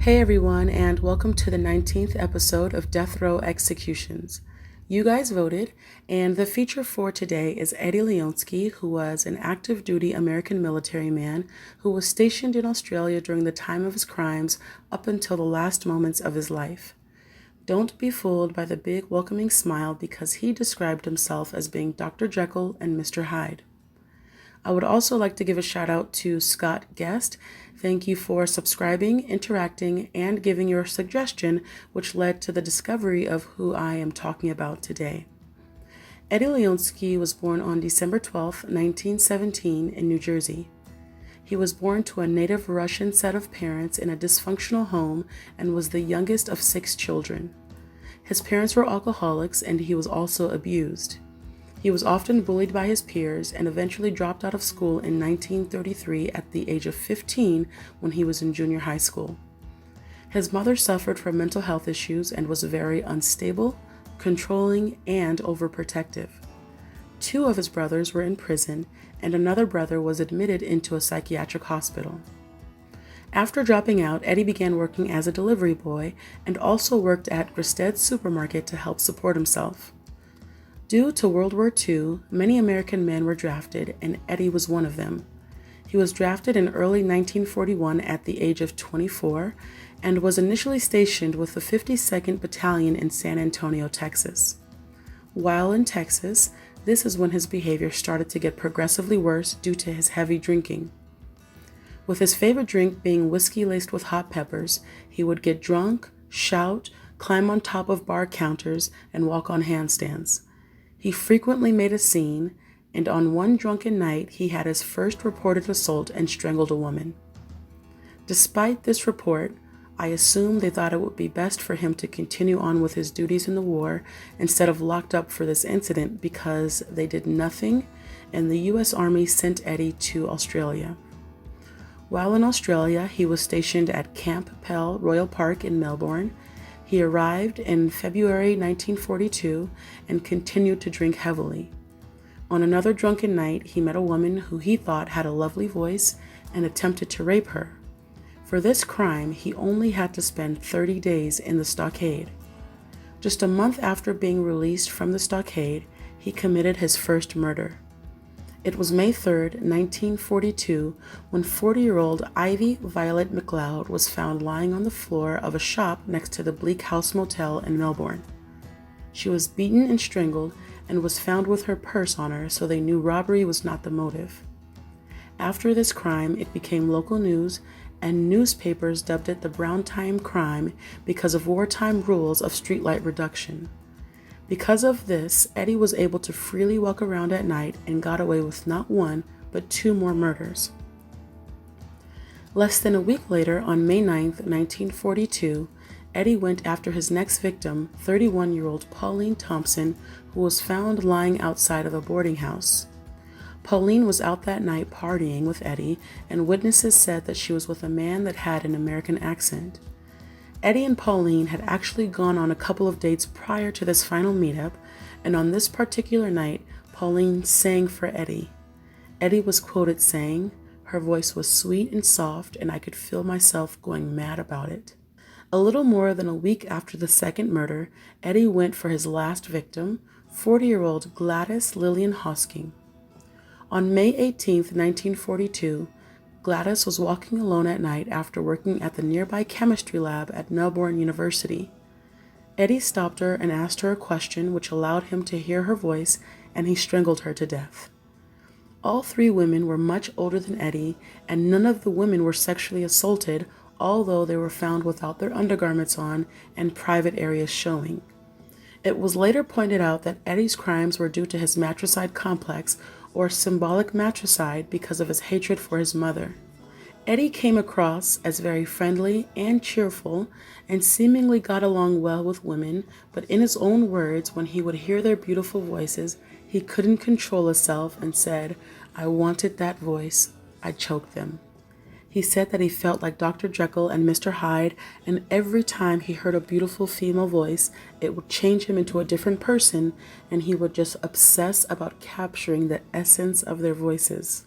Hey everyone, and welcome to the 19th episode of Death Row Executions. You guys voted, and the feature for today is Eddie Leonski, who was an active duty American military man who was stationed in Australia during the time of his crimes up until the last moments of his life. Don't be fooled by the big welcoming smile because he described himself as being Dr. Jekyll and Mr. Hyde. I would also like to give a shout out to Scott Guest. Thank you for subscribing, interacting, and giving your suggestion, which led to the discovery of who I am talking about today. Eddie Leonski was born on December 12, 1917 in New Jersey. He was born to a native Russian set of parents in a dysfunctional home and was the youngest of 6 children. His parents were alcoholics and he was also abused. He was often bullied by his peers and eventually dropped out of school in 1933 at the age of 15 when he was in junior high school. His mother suffered from mental health issues and was very unstable, controlling, and overprotective. 2 of his brothers were in prison, and another brother was admitted into a psychiatric hospital. After dropping out, Eddie began working as a delivery boy and also worked at Gristed's supermarket to help support himself. Due to World War II, many American men were drafted, and Eddie was one of them. He was drafted in early 1941 at the age of 24 and was initially stationed with the 52nd Battalion in San Antonio, Texas. While in Texas, this is when his behavior started to get progressively worse due to his heavy drinking. With his favorite drink being whiskey laced with hot peppers, he would get drunk, shout, climb on top of bar counters, and walk on handstands. He frequently made a scene, and on one drunken night, he had his first reported assault and strangled a woman. Despite this report, I assume they thought it would be best for him to continue on with his duties in the war instead of locked up for this incident because they did nothing, and the U.S. Army sent Eddie to Australia. While in Australia, he was stationed at Camp Pell Royal Park in Melbourne. He arrived in February 1942 and continued to drink heavily. On another drunken night, he met a woman who he thought had a lovely voice and attempted to rape her. For this crime, he only had to spend 30 days in the stockade. Just a month after being released from the stockade, he committed his first murder. It was May 3, 1942, when 40-year-old Ivy Violet McLeod was found lying on the floor of a shop next to the Bleak House Motel in Melbourne. She was beaten and strangled and was found with her purse on her, so they knew robbery was not the motive. After this crime, it became local news, and newspapers dubbed it the Brown Time crime because of wartime rules of streetlight reduction. Because of this, Eddie was able to freely walk around at night and got away with not 1, but 2 more murders. Less than a week later, on May 9, 1942, Eddie went after his next victim, 31-year-old Pauline Thompson, who was found lying outside of a boarding house. Pauline was out that night partying with Eddie, and witnesses said that she was with a man that had an American accent. Eddie and Pauline had actually gone on a couple of dates prior to this final meetup, and on this particular night, Pauline sang for Eddie. Eddie was quoted saying, "Her voice was sweet and soft, and I could feel myself going mad about it." A little more than a week after the second murder, Eddie went for his last victim, 40-year-old Gladys Lillian Hosking. On May 18, 1942, Gladys was walking alone at night after working at the nearby chemistry lab at Melbourne University. Eddie stopped her and asked her a question which allowed him to hear her voice, and he strangled her to death. All 3 women were much older than Eddie, and none of the women were sexually assaulted, although they were found without their undergarments on and private areas showing. It was later pointed out that Eddie's crimes were due to his matricide complex, or symbolic matricide, because of his hatred for his mother. Eddie came across as very friendly and cheerful and seemingly got along well with women, but in his own words, when he would hear their beautiful voices, he couldn't control himself and said, "I wanted that voice. I choked them." He said that he felt like Dr. Jekyll and Mr. Hyde, and every time he heard a beautiful female voice, it would change him into a different person, and he would just obsess about capturing the essence of their voices.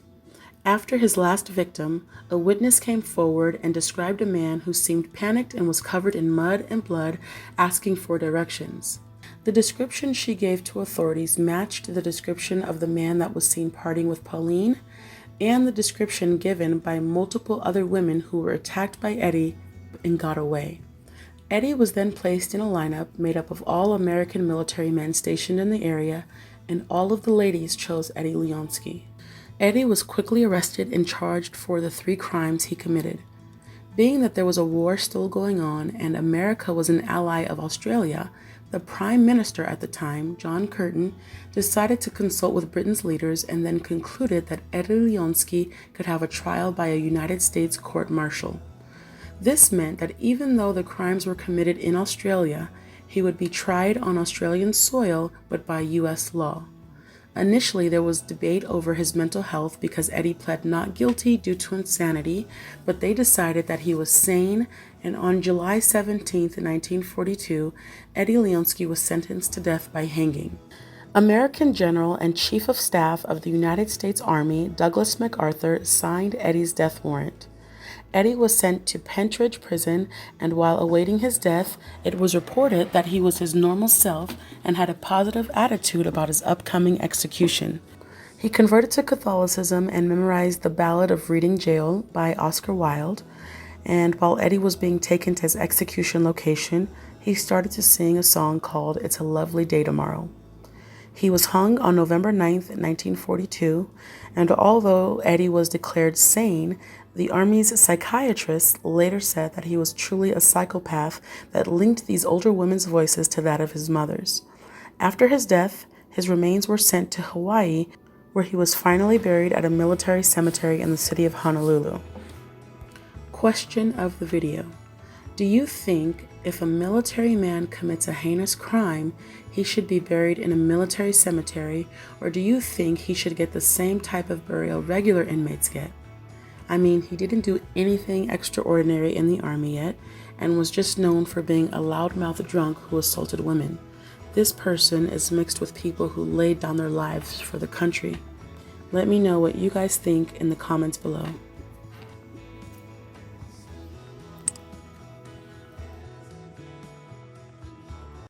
After his last victim, a witness came forward and described a man who seemed panicked and was covered in mud and blood, asking for directions. The description she gave to authorities matched the description of the man that was seen partying with Pauline and the description given by multiple other women who were attacked by Eddie and got away. Eddie was then placed in a lineup made up of all American military men stationed in the area, and all of the ladies chose Eddie Leonski. Eddie was quickly arrested and charged for the 3 crimes he committed. Being that there was a war still going on and America was an ally of Australia, the Prime Minister at the time, John Curtin, decided to consult with Britain's leaders and then concluded that Eddie Leonski could have a trial by a United States court-martial. This meant that even though the crimes were committed in Australia, he would be tried on Australian soil but by U.S. law. Initially, there was debate over his mental health because Eddie pled not guilty due to insanity, but they decided that he was sane, and on July 17, 1942, Eddie Leonski was sentenced to death by hanging. American General and Chief of Staff of the United States Army, Douglas MacArthur, signed Eddie's death warrant. Eddie was sent to Pentridge Prison, and while awaiting his death, it was reported that he was his normal self and had a positive attitude about his upcoming execution. He converted to Catholicism and memorized the Ballad of Reading Gaol by Oscar Wilde, and while Eddie was being taken to his execution location, he started to sing a song called It's a Lovely Day Tomorrow. He was hung on November 9, 1942, and although Eddie was declared sane, the Army's psychiatrist later said that he was truly a psychopath that linked these older women's voices to that of his mother's. After his death, his remains were sent to Hawaii, where he was finally buried at a military cemetery in the city of Honolulu. Question of the video. Do you think if a military man commits a heinous crime, he should be buried in a military cemetery, or do you think he should get the same type of burial regular inmates get? I mean, he didn't do anything extraordinary in the Army yet, and was just known for being a loudmouth drunk who assaulted women. This person is mixed with people who laid down their lives for the country. Let me know what you guys think in the comments below.